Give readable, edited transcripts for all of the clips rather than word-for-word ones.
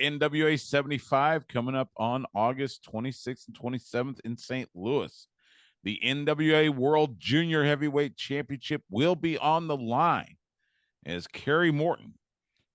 NWA 75 coming up on August 26th and 27th in St. Louis. The NWA World Junior Heavyweight Championship will be on the line as Kerry Morton,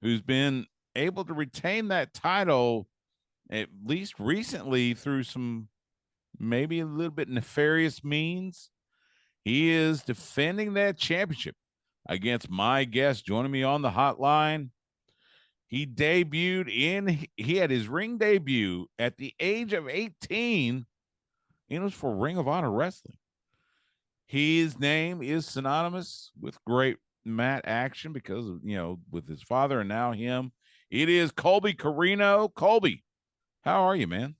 who's been able to retain that title at least recently through some maybe a little bit nefarious means. He is defending that championship against my guest joining me on the hotline. He had his ring debut at the age of 18. It was for Ring of Honor Wrestling. His name is synonymous with great mat action because of, with his father and now him. It is Colby Corino. Colby, how are you, man?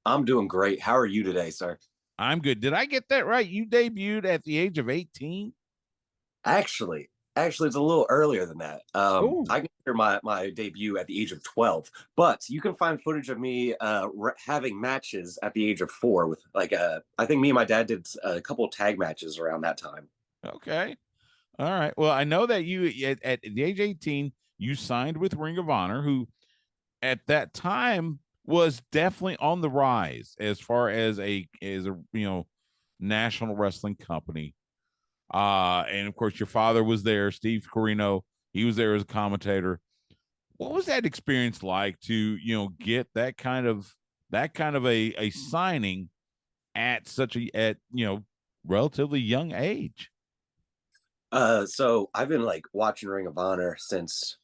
I'm doing great. How are you today, sir? I'm good. Did I get that right? You debuted at the age of 18? Actually, it's a little earlier than that. I consider my debut at the age of 12, but you can find footage of me having matches at the age of 4 with I think me and my dad did a couple of tag matches around that time. Okay. All right. Well, I know that you at the age of 18, you signed with Ring of Honor, who at that time was definitely on the rise as far as a national wrestling company. And of course your father was there, Steve Corino. He was there as a commentator. What was that experience like to, get that kind of a signing at such a relatively young age? So I've been watching Ring of Honor since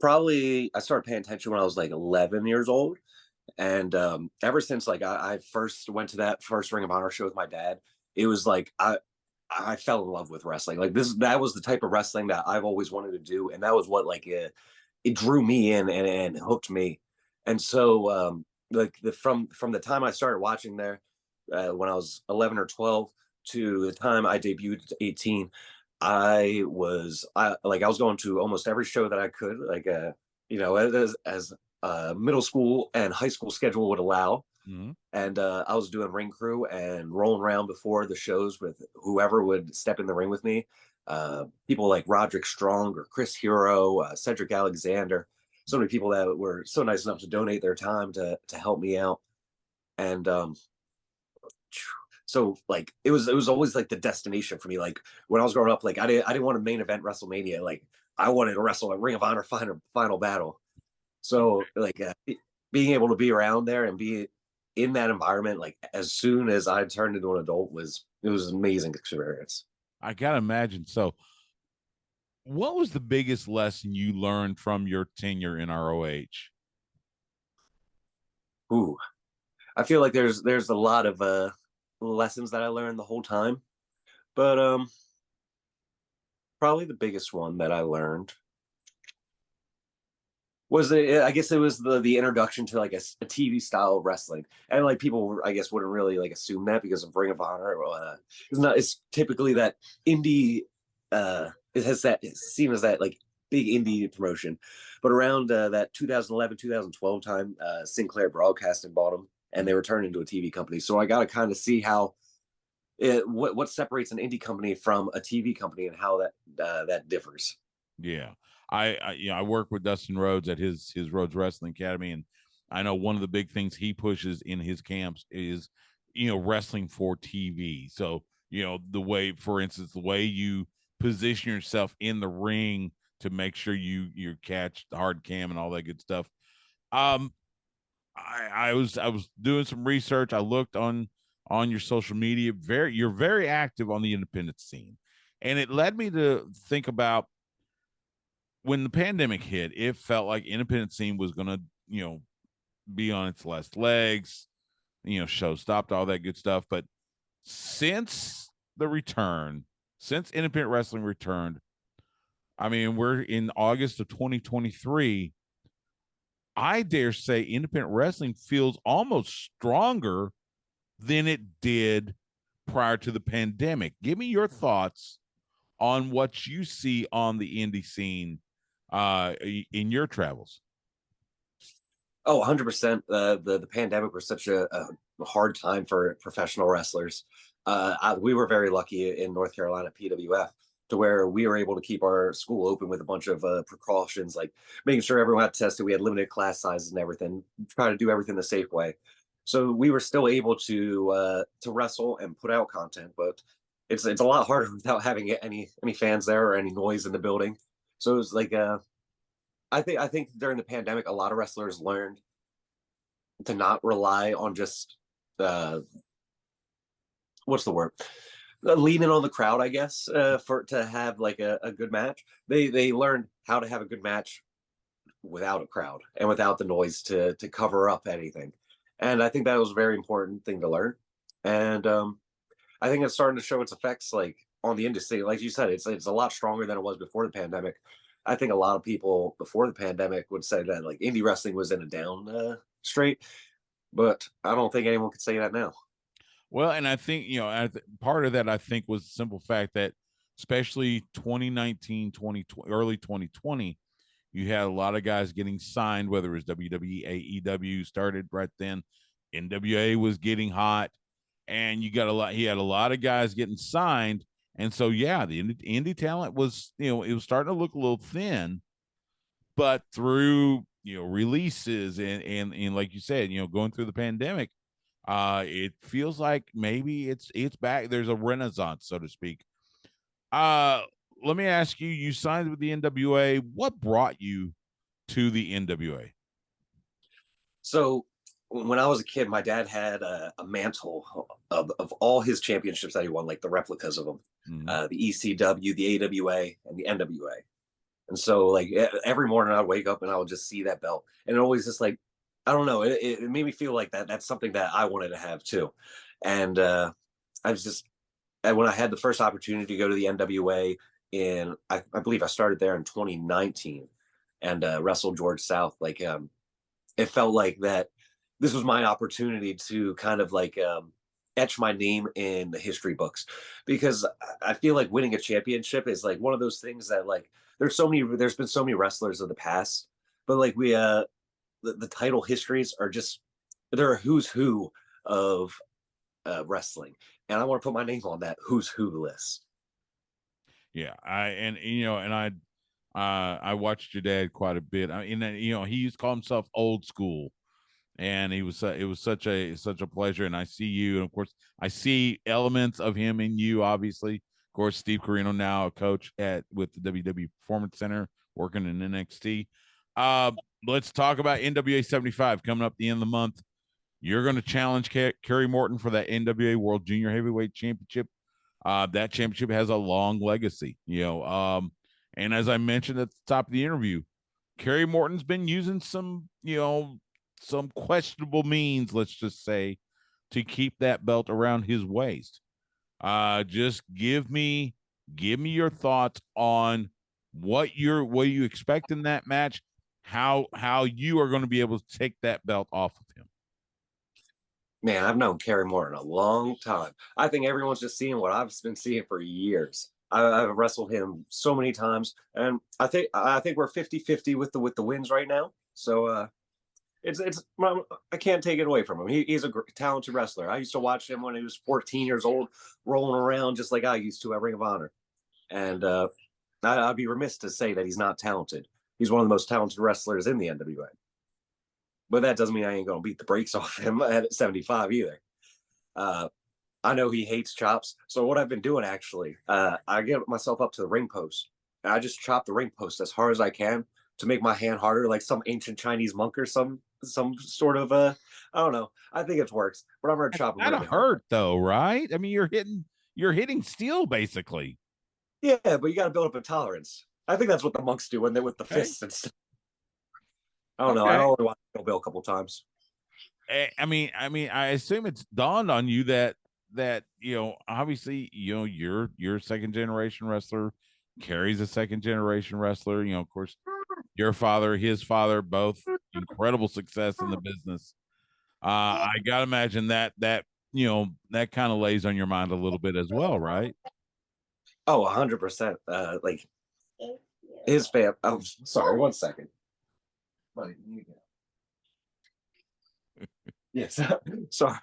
probably I started paying attention when I was 11 years old. And ever since I first went to that first Ring of Honor show with my dad, it was I fell in love with wrestling. That was the type of wrestling that I've always wanted to do, and that was what it drew me in and hooked me. And so from the time I started watching there when I was 11 or 12 to the time I debuted at 18, I was going to almost every show that I could, as middle school and high school schedule would allow. Mm-hmm. And I was doing ring crew and rolling around before the shows with whoever would step in the ring with me. People like Roderick Strong or Chris Hero, Cedric Alexander, so many people that were so nice enough to donate their time to help me out. And so it was always the destination for me. When I was growing up, I didn't want to main event WrestleMania. I wanted to wrestle a Ring of Honor final battle. So being able to be around there and be in that environment, as soon as I turned into an adult, was an amazing experience. I gotta imagine. So what was the biggest lesson you learned from your tenure in ROH? Ooh, I feel like there's a lot of lessons that I learned the whole time, but probably the biggest one that I learned was I guess it was the introduction to a TV style of wrestling, and people I guess wouldn't really assume that because of Ring of Honor. It's typically that indie. It has that it's seen as that big indie promotion, but around that 2011 2012 time, Sinclair Broadcasting bought them and they were turned into a TV company. So I got to kind of see how what separates an indie company from a TV company and how that differs. Yeah. I work with Dustin Rhodes at his Rhodes Wrestling Academy, and I know one of the big things he pushes in his camps is wrestling for TV. So the way, for instance, the way you position yourself in the ring to make sure you catch the hard cam and all that good stuff. I was doing some research. I looked on your social media. You're very active on the independent scene, and it led me to think about when the pandemic hit. It felt like independent scene was going to, be on its last legs, show stopped, all that good stuff. But since independent wrestling returned, I mean, we're in August of 2023. I dare say independent wrestling feels almost stronger than it did prior to the pandemic. Give me your thoughts on what you see on the indie scene in your travels. Oh, 100%. The pandemic was such a hard time for professional wrestlers. We were very lucky in North Carolina, PWF. to where we were able to keep our school open with a bunch of precautions, like making sure everyone got tested. We had limited class sizes and everything, try to do everything the safe way. So we were still able to wrestle and put out content, but it's a lot harder without having any fans there or any noise in the building. So it was like I think during the pandemic, a lot of wrestlers learned to not rely on just uh, what's the word, leaning on the crowd, I guess, for to have like a good match. They learned how to have a good match without a crowd and without the noise to cover up anything. And I think that was a very important thing to learn. And I think it's starting to show its effects, like on the industry. Like you said, it's a lot stronger than it was before the pandemic. I think a lot of people before the pandemic would say that like indie wrestling was in a down straight, but I don't think anyone could say that now. Well, and I think, part of that, I think, was the simple fact that, especially 2019, 2020, early 2020, you had a lot of guys getting signed, whether it was WWE, AEW started right then, NWA was getting hot, and he had a lot of guys getting signed. And so, yeah, the indie talent was, it was starting to look a little thin, but through, releases and like you said, going through the pandemic, it feels like maybe it's back. There's a renaissance, so to speak. Uh, Let me ask you, you signed with the NWA. What brought you to the NWA? So when I was a kid, my dad had a mantle of all his championships that he won, like the replicas of them, Mhm. the ECW, the AWA, and the NWA. And so like every morning I'd wake up and I would just see that belt, and it always just like, I don't know, it made me feel like that's something that I wanted to have too. And I was just, and when I had the first opportunity to go to the NWA in, I believe I started there in 2019 and wrestled George South, like it felt like that this was my opportunity to kind of like etch my name in the history books, because I feel like winning a championship is like one of those things that like there's been so many wrestlers of the past, but like the title histories are just, they're a who's who of wrestling, and I want to put my name on that who's who list. Yeah, I watched your dad quite a bit. He used to call himself old school, and it was such a pleasure. And I see you, and of course, I see elements of him in you. Obviously, of course, Steve Corino, now a coach with the WWE Performance Center, working in NXT. Uh, let's talk about NWA 75 coming up the end of the month. You're going to challenge Kerry Morton for that NWA World Junior Heavyweight Championship. That championship has a long legacy, and as I mentioned at the top of the interview, Kerry Morton's been using some questionable means, let's just say, to keep that belt around his waist. Just give me your thoughts on what you expect in that match, how you are going to be able to take that belt off of him. Man, I've known Kerry Morton a long time. I think everyone's just seeing what I've been seeing for years. I've wrestled him so many times, and I think we're 50-50 with the wins right now. So it's I can't take it away from him. He's a talented wrestler. I used to watch him when he was 14 years old, rolling around just like I used to at Ring of Honor. And I'd be remiss to say that he's not talented. He's one of the most talented wrestlers in the NWA. But that doesn't mean I ain't gonna beat the brakes off him at 75 either. Uh, I know he hates chops, so what I've been doing actually, I get myself up to the ring post, and I just chop the ring post as hard as I can to make my hand harder, like some ancient Chinese monk or some sort of I don't know. I think it works, but I'm gonna That's chop him gotta really hard. hurt though, right? I mean, you're hitting steel basically. Yeah, but you got to build up a tolerance. I think that's what the monks do when they with the Okay. fists and stuff. I don't know. I Okay. only watched Kill Bill a couple times. I assume it's dawned on you that obviously you're a second generation wrestler, Carrie's a second generation wrestler. Of course, your father, his father, both incredible success in the business. I gotta imagine that kind of lays on your mind a little bit as well, right? Oh, 100%. Like his fam. Oh, sorry. One second. Buddy, yes. Sorry.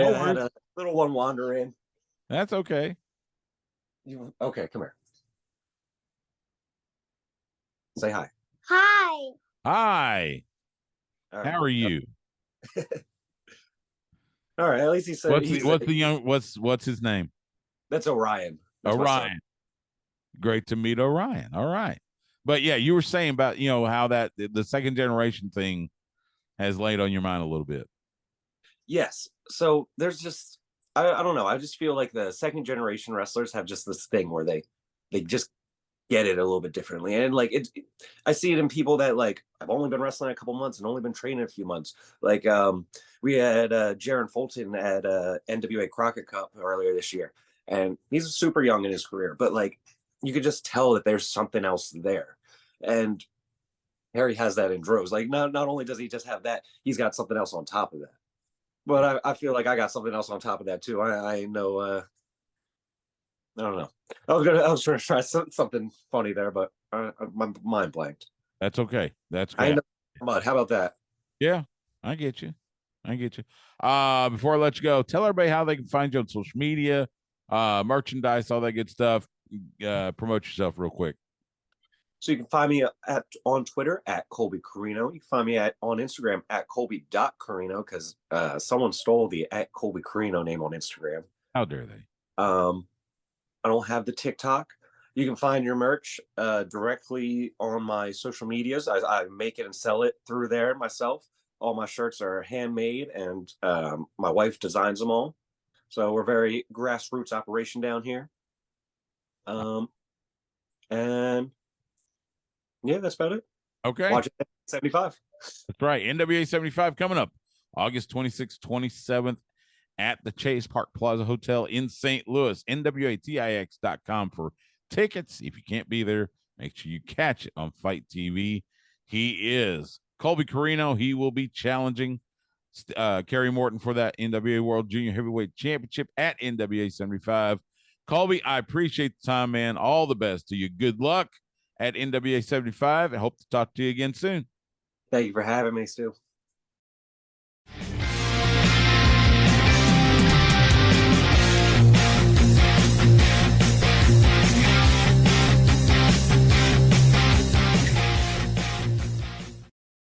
No I had worries. a little one wander in. That's okay. Okay, come here. Say hi. Hi. Hi. All How are you? All right. At least he said what's his name? That's Orion. That's Orion. Great to meet Orion. All right. But yeah, you were saying about, how that the second generation thing has laid on your mind a little bit. Yes. So there's just I don't know. I just feel like the second generation wrestlers have just this thing where they just get it a little bit differently. And like I see it in people that like I've only been wrestling a couple months and only been training a few months. Like we had Jaron Fulton at NWA Crockett Cup earlier this year. And he's super young in his career, but like you could just tell that there's something else there. And Harry has that in droves. Like not only does he just have that, he's got something else on top of that. But I feel like I got something else on top of that too. I know I don't know. I was trying to try something funny there, but my mind blanked. That's okay. That's I good. know. How about that? Yeah, I get you. Before I let you go, tell everybody how they can find you on social media, merchandise, all that good stuff. Promote yourself real quick. So you can find me on Twitter at Colby Corino. You can find me on Instagram at Colby.Corino because someone stole the at Colby Corino name on Instagram. How dare they? I don't have the TikTok. You can find your merch directly on my social medias. I make it and sell it through there myself. All my shirts are handmade, and my wife designs them all. So we're very grassroots operation down here. And yeah, that's about it. Okay. Watch it 75. That's right. NWA 75 coming up August 26th, 27th at the Chase Park Plaza Hotel in St. Louis. NWATIX.com for tickets. If you can't be there, make sure you catch it on Fight TV. He is Colby Corino. He will be challenging Kerry Morton for that NWA World Junior Heavyweight Championship at NWA 75. Colby, I appreciate the time, man. All the best to you. Good luck at NWA 75. I hope to talk to you again soon. Thank you for having me, Stu.